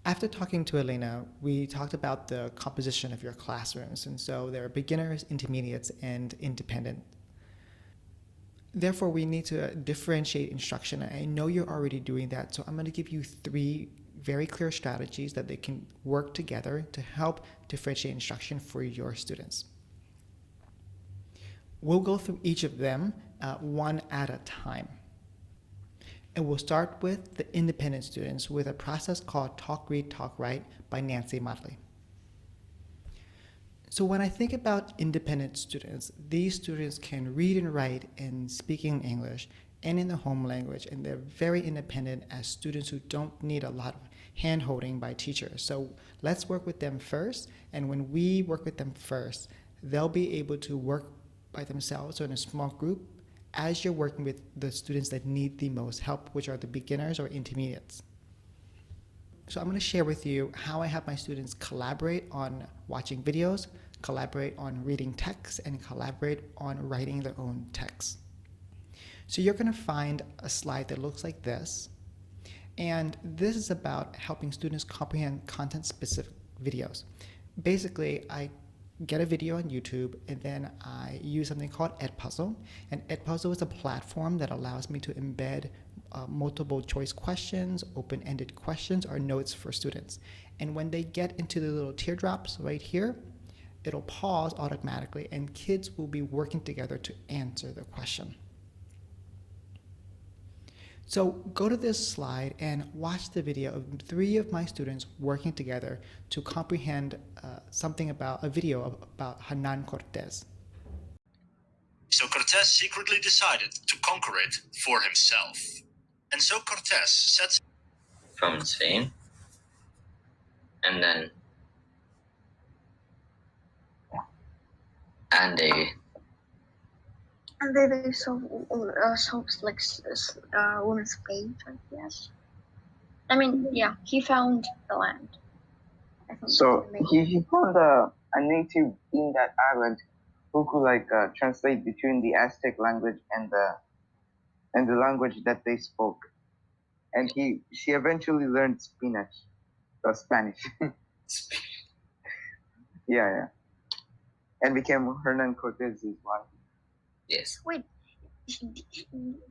After talking to Elena, we talked about the composition of your classrooms, and so there are beginners, intermediates, and independent. Therefore, we need to differentiate instruction. I know you're already doing that, so I'm going to give you three very clear strategies that they can work together to help differentiate instruction for your students. We'll go through each of them one at a time. And we'll start with the independent students with a process called Talk Read, Talk Write by Nancy Motley. So when I think about independent students, these students can read and write and speak in English and in their home language, and they're very independent as students who don't need a lot of hand-holding by teachers. So let's work with them first, and when we work with them first, they'll be able to work by themselves or in a small group as you're working with the students that need the most help, which are the beginners or intermediates. So I'm going to share with you how I have my students collaborate on watching videos, collaborate on reading text, and collaborate on writing their own text. So you're going to find a slide that looks like this, and this is about helping students comprehend content-specific videos. Basically, I get a video on YouTube, and then I use something called Edpuzzle. And Edpuzzle is a platform that allows me to embed multiple choice questions, open-ended questions, or notes for students. And when they get into the little teardrops right here, it'll pause automatically, and kids will be working together to answer the question. So go to this slide and watch the video of three of my students working together to comprehend something about a video about Hernan Cortés. So Cortés secretly decided to conquer it for himself. And so Cortés sets from Spain, and then they so like women's page, I guess. I mean, yeah, he found the land. So he found a native in that island who could translate between the Aztec language and the language that they spoke, and she eventually learned Spanish. yeah, and became Hernan Cortez's wife. Yes. Wait,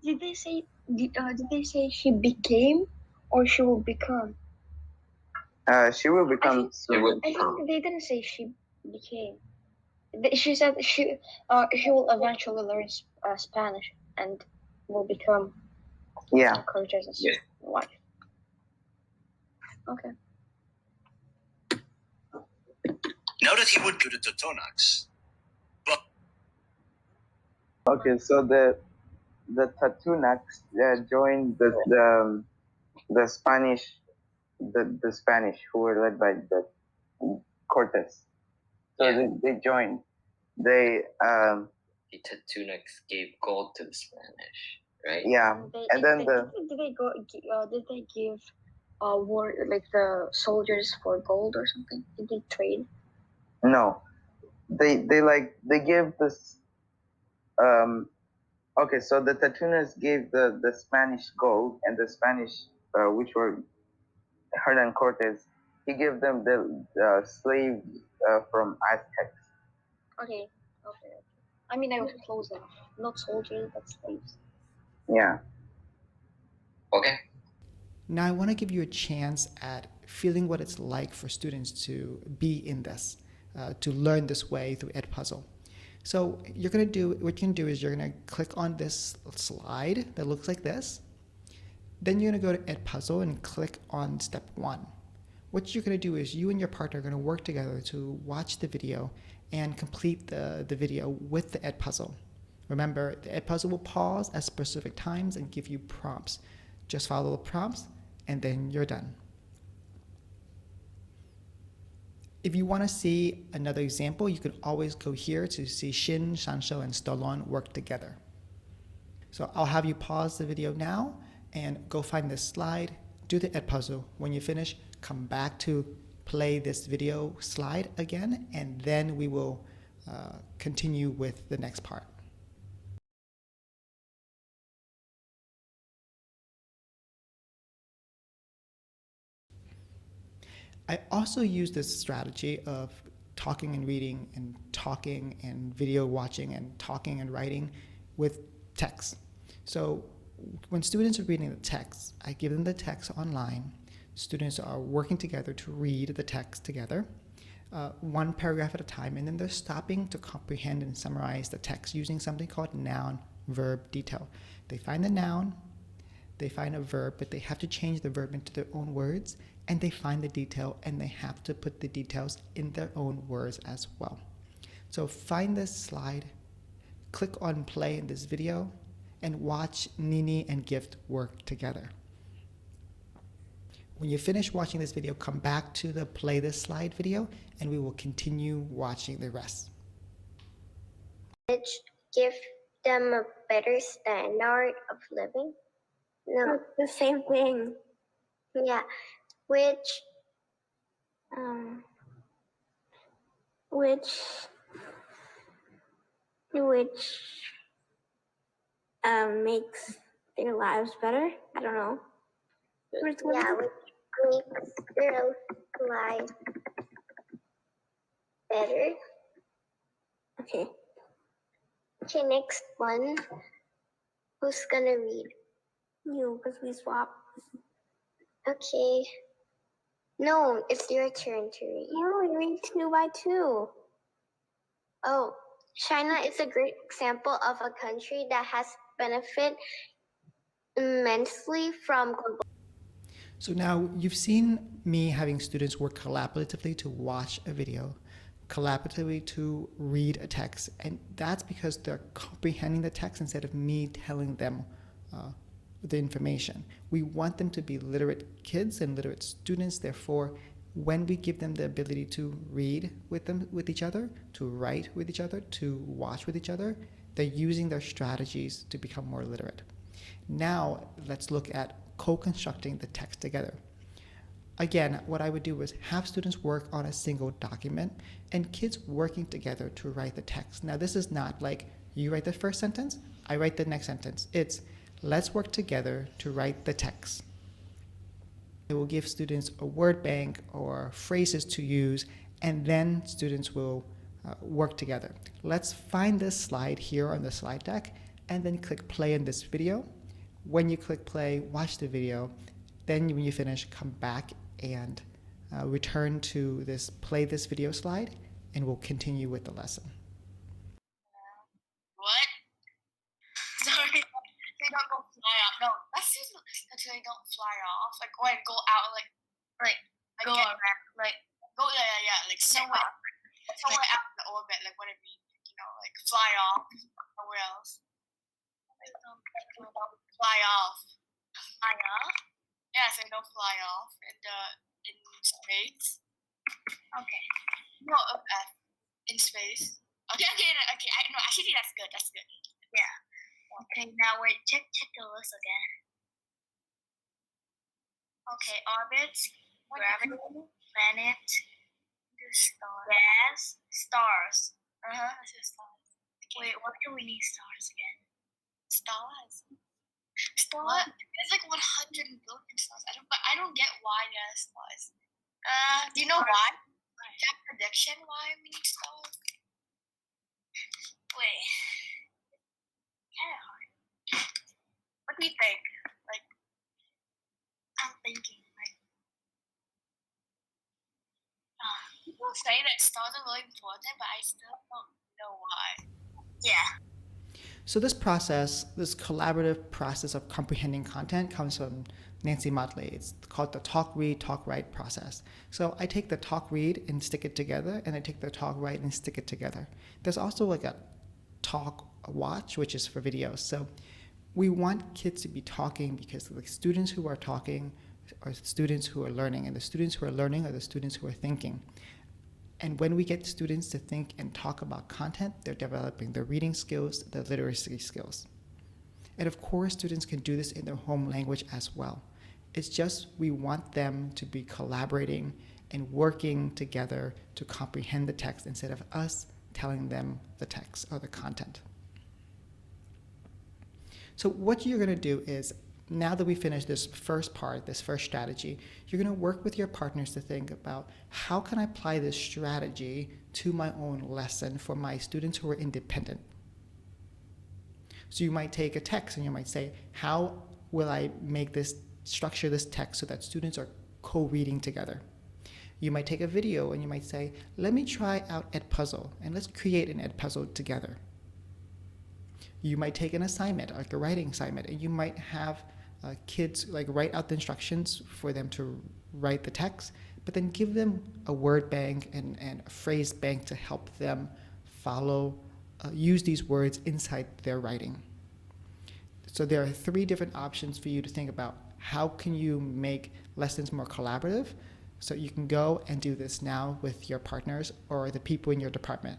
did they say she became or she will become? She will become. I think they didn't say she became. She said she will eventually learn Spanish and will become Cortez's wife. Okay. Now that he would go to Totonacs. Okay, so the Totonacs joined the Spanish the Spanish who were led by the Cortes. So they joined. The Totonacs gave gold to the Spanish, right? Yeah, and then did they give war like the soldiers for gold or something? Did they trade? No, they gave this. Okay, so the Totonacs gave the Spanish gold, and the Spanish, which were Hernan Cortes, he gave them the slaves from Aztecs. Okay. I mean, I was close enough. Not soldiers, but slaves. Yeah. Okay. Now I want to give you a chance at feeling what it's like for students to be in this, to learn this way through Edpuzzle. So what you're going to do is you're going to click on this slide that looks like this. Then you're going to go to Edpuzzle and click on step 1. What you're going to do is you and your partner are going to work together to watch the video and complete the video with the Edpuzzle. Remember, the Edpuzzle will pause at specific times and give you prompts. Just follow the prompts and then you're done. If you want to see another example, you can always go here to see Shin, Sancho, and Stolon work together. So I'll have you pause the video now and go find this slide, do the Edpuzzle. When you finish, come back to play this video slide again, and then we will continue with the next part. I also use this strategy of talking and reading and talking and video watching and talking and writing with text. So when students are reading the text, I give them the text online. Students are working together to read the text together, one paragraph at a time, and then they're stopping to comprehend and summarize the text using something called noun, verb, detail. They find the noun, they find a verb, but they have to change the verb into their own words, and they find the detail, and they have to put the details in their own words as well. So find this slide, click on play in this video, and watch Nini and Gift work together. When you finish watching this video, come back to the play this slide video, and we will continue watching the rest. Which give them a better standard of living? No, It's the same thing. yeah. Which which makes their lives better. I don't know. which makes their life better. Okay. Okay, next one. Who's gonna read? You, because we swap. Okay. No, it's your turn to read. No, you read 2 by 2. Oh, China is a great example of a country that has benefited immensely from global. So now you've seen me having students work collaboratively to watch a video, collaboratively to read a text, and that's because they're comprehending the text instead of me telling them the information. We want them to be literate kids and literate students. Therefore, when we give them the ability to read with each other, to write with each other, to watch with each other, they're using their strategies to become more literate. Now let's look at co-constructing the text together. Again, what I would do is have students work on a single document and kids working together to write the text. Now this is not like you write the first sentence, I write the next sentence. It's let's work together to write the text. It will give students a word bank or phrases to use, and then students will work together. Let's find this slide here on the slide deck and then click play in this video. When you click play, watch the video. Then when you finish, come back and return to this play this video slide, and we'll continue with the lesson. What? Sorry, they don't go fly off. No, that's just until they don't fly off. Like when go out, like go around, like go like somewhere out in the orbit, like whatever like fly off somewhere else. Like, fly off. Fly off? Yeah, so don't fly off in space. Okay. No, in space. Okay. No, actually that's good. That's good. Yeah. Okay, now wait, check the list again. Okay, orbits, gravity, planet, gas, stars. That's just stars. Okay. Wait, why do we need stars again? Stars. What? There's like 100 billion stars. I don't get why there's stars. Do you know why? That prediction why we need stars? Wait. Kind of hard. What do you think? Like, I'm thinking, like, people say that stars are really important, but I still don't know why. Yeah. So this process, this collaborative process of comprehending content comes from Nancy Motley. It's called the talk, read, talk, write process. So I take the talk, read and stick it together, and I take the talk, write and stick it together. There's also like a talk, watch, which is for videos. So we want kids to be talking because the students who are talking are students who are learning, and the students who are learning are the students who are thinking. And when we get students to think and talk about content, they're developing their reading skills, their literacy skills. And of course, students can do this in their home language as well. It's just we want them to be collaborating and working together to comprehend the text instead of us telling them the text or the content. So what you're going to do is now that we finished this first part, this first strategy, you're going to work with your partners to think about how can I apply this strategy to my own lesson for my students who are independent. So you might take a text and you might say, how will I make this, structure this text so that students are co-reading together? You might take a video and you might say, let me try out Edpuzzle and let's create an Edpuzzle together. You might take an assignment, like a writing assignment, and you might have kids like write out the instructions for them to write the text, but then give them a word bank and a phrase bank to help them follow, use these words inside their writing. So there are 3 different options for you to think about. How can you make lessons more collaborative? So you can go and do this now with your partners or the people in your department.